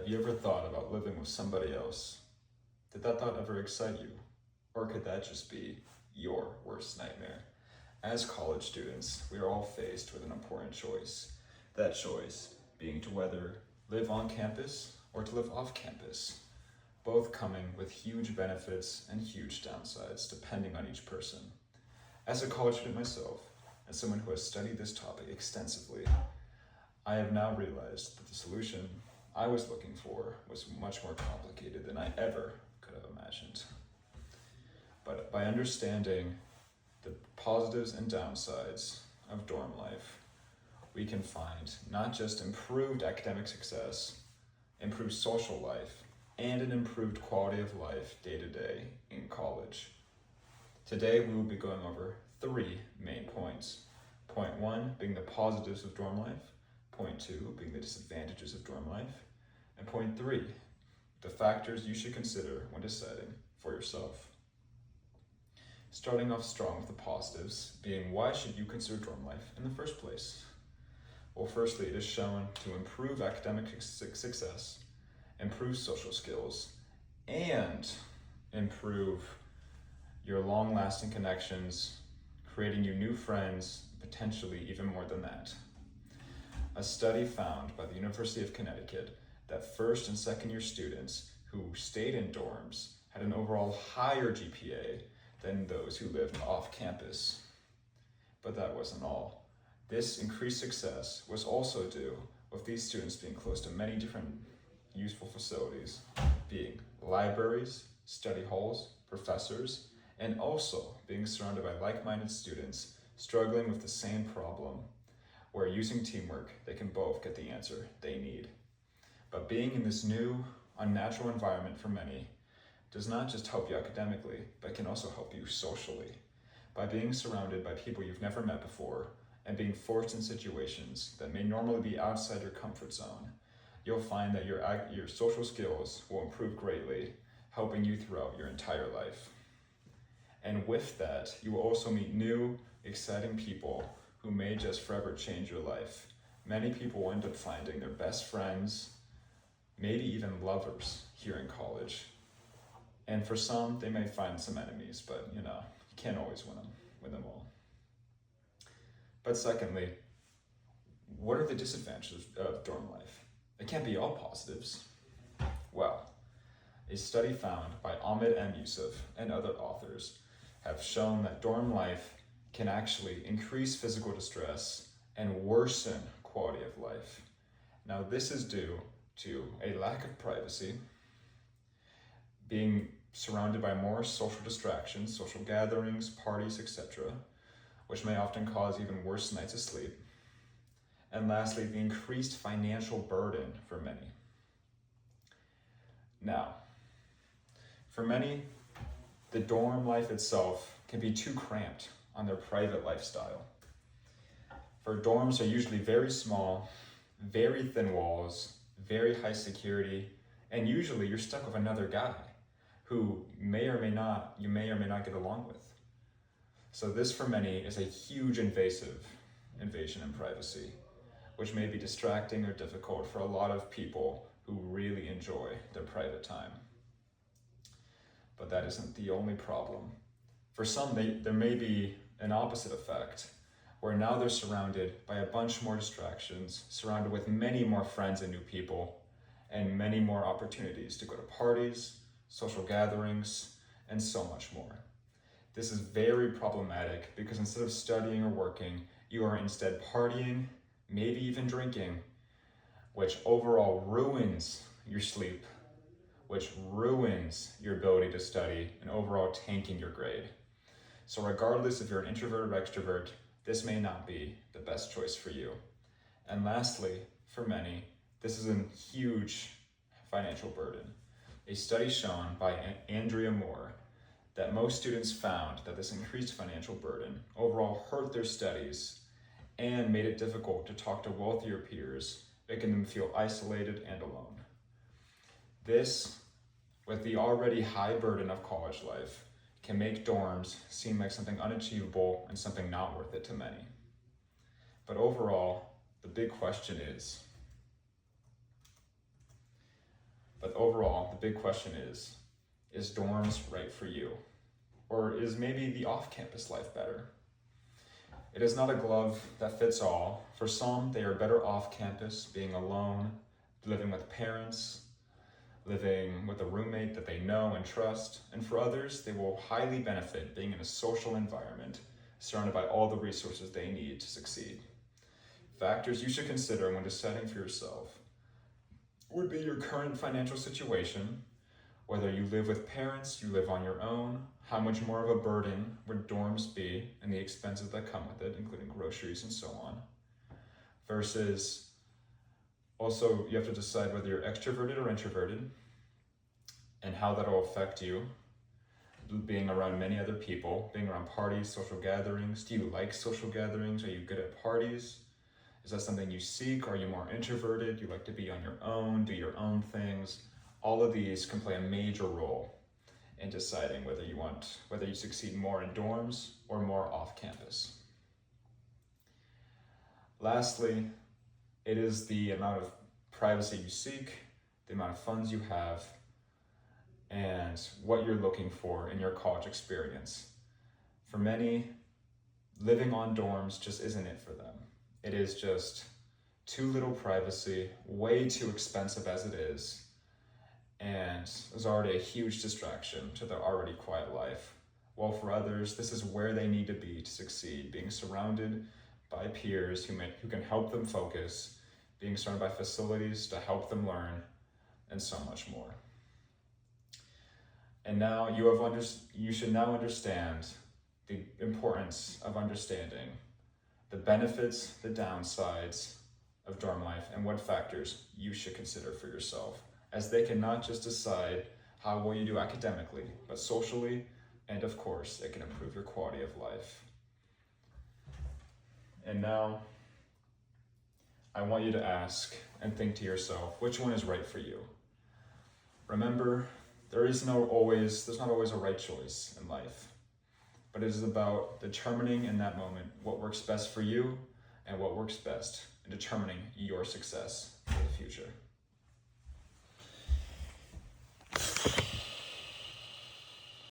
Have you ever thought about living with somebody else? Did that thought ever excite you? Or could that just be your worst nightmare? As college students, we are all faced with an important choice. That choice being to whether live on campus or to live off campus, both coming with huge benefits and huge downsides depending on each person. As a college student myself, and someone who has studied this topic extensively, I have now realized that the solution I was looking for was much more complicated than I ever could have imagined. But by understanding the positives and downsides of dorm life, we can find not just improved academic success, improved social life, and an improved quality of life day to day in college. Today we will be going over 3 main points. Point 1 being the positives of dorm life, point 2 being the disadvantages of dorm life, and point 3, the factors you should consider when deciding for yourself. Starting off strong with the positives, being why should you consider dorm life in the first place? Well, firstly, it is shown to improve academic success, improve social skills, and improve your long-lasting connections, creating you new friends, potentially even more than that. A study found by the University of Connecticut that first and second year students who stayed in dorms had an overall higher GPA than those who lived off campus. But that wasn't all. This increased success was also due with these students being close to many different useful facilities, being libraries, study halls, professors, and also being surrounded by like-minded students struggling with the same problem, where using teamwork, they can both get the answer they need. But being in this new, unnatural environment for many does not just help you academically, but can also help you socially. By being surrounded by people you've never met before and being forced in situations that may normally be outside your comfort zone, you'll find that your social skills will improve greatly, helping you throughout your entire life. And with that, you will also meet new, exciting people who may just forever change your life. Many people will end up finding their best friends, maybe even lovers here in college. And for some, they may find some enemies, but you can't always win them all. But secondly, what are the disadvantages of dorm life? It can't be all positives. Well, a study found by Ahmed M. Yusuf and other authors have shown that dorm life can actually increase physical distress and worsen quality of life. Now, this is due to a lack of privacy, being surrounded by more social distractions, social gatherings, parties, etc., which may often cause even worse nights of sleep. And lastly, the increased financial burden for many. Now, for many, the dorm life itself can be too cramped on their private lifestyle. For dorms are usually very small, very thin walls, very high security, and usually you're stuck with another guy who you may or may not get along with. So this for many is a huge invasion in privacy, which may be distracting or difficult for a lot of people who really enjoy their private time. But that isn't the only problem. For some, there may be an opposite effect, where now they're surrounded by a bunch more distractions, surrounded with many more friends and new people, and many more opportunities to go to parties, social gatherings, and so much more. This is very problematic because instead of studying or working, you are instead partying, maybe even drinking, which overall ruins your sleep, which ruins your ability to study, and overall tanking your grade. So regardless if you're an introvert or extrovert, this may not be the best choice for you. And lastly, for many, this is a huge financial burden. A study shown by Andrea Moore that most students found that this increased financial burden overall hurt their studies and made it difficult to talk to wealthier peers, making them feel isolated and alone. This, with the already high burden of college life, can make dorms seem like something unachievable and something not worth it to many. But overall, the big question is, But overall, the big question is dorms right for you? Or is maybe the off-campus life better? It is not a glove that fits all. For some, they are better off campus, being alone, living with parents, living with a roommate that they know and trust. And for others, they will highly benefit being in a social environment, surrounded by all the resources they need to succeed. Factors you should consider when deciding for yourself would be your current financial situation, whether you live with parents, you live on your own, how much more of a burden would dorms be and the expenses that come with it, including groceries and so on, versus also you have to decide whether you're extroverted or introverted and how that will affect you, being around many other people, being around parties, social gatherings. Do you like social gatherings? Are you good at parties? Is that something you seek? Are you more introverted? You like to be on your own, do your own things? All of these can play a major role in deciding whether you succeed more in dorms or more off campus. Lastly, it is the amount of privacy you seek, the amount of funds you have, and what you're looking for in your college experience. For many, living on dorms just isn't it for them. It is just too little privacy, way too expensive as it is, and is already a huge distraction to their already quiet life. While for others, this is where they need to be to succeed, being surrounded by peers who can help them focus, being surrounded by facilities to help them learn, and so much more. And now you should now understand the importance of understanding the benefits, the downsides of dorm life, and what factors you should consider for yourself, as they can not just decide how well you do academically, but socially, and of course, it can improve your quality of life. And now, I want you to ask and think to yourself, which one is right for you? Remember, there's not always a right choice in life, but it is about determining in that moment what works best for you and what works best in determining your success for the future.